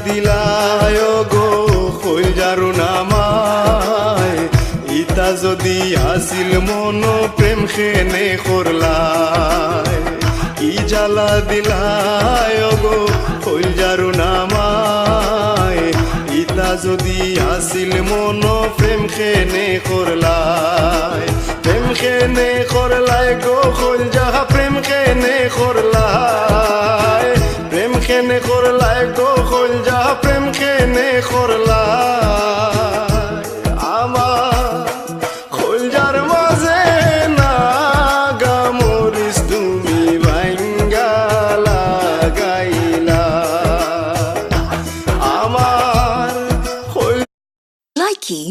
দিলায় গো কই যারু নামায় ইতা যদি আসিল মন প্রেম খেনে করলায় কি জ্বালা দিলায় গো কই যারু নামায় ইতা যদি আসিল মন প্রেম খেনে করলায় প্রেম খেনে করলায় গো কই যাহা প্রেম খেনে করলায় প্রেম খেনে করলায় গো কই যাহা প্রেম খেনে করলায় আমার কলজার মাঝে না গামরিস তুমি ভাঙ্গা লাগাইলা আমার Likey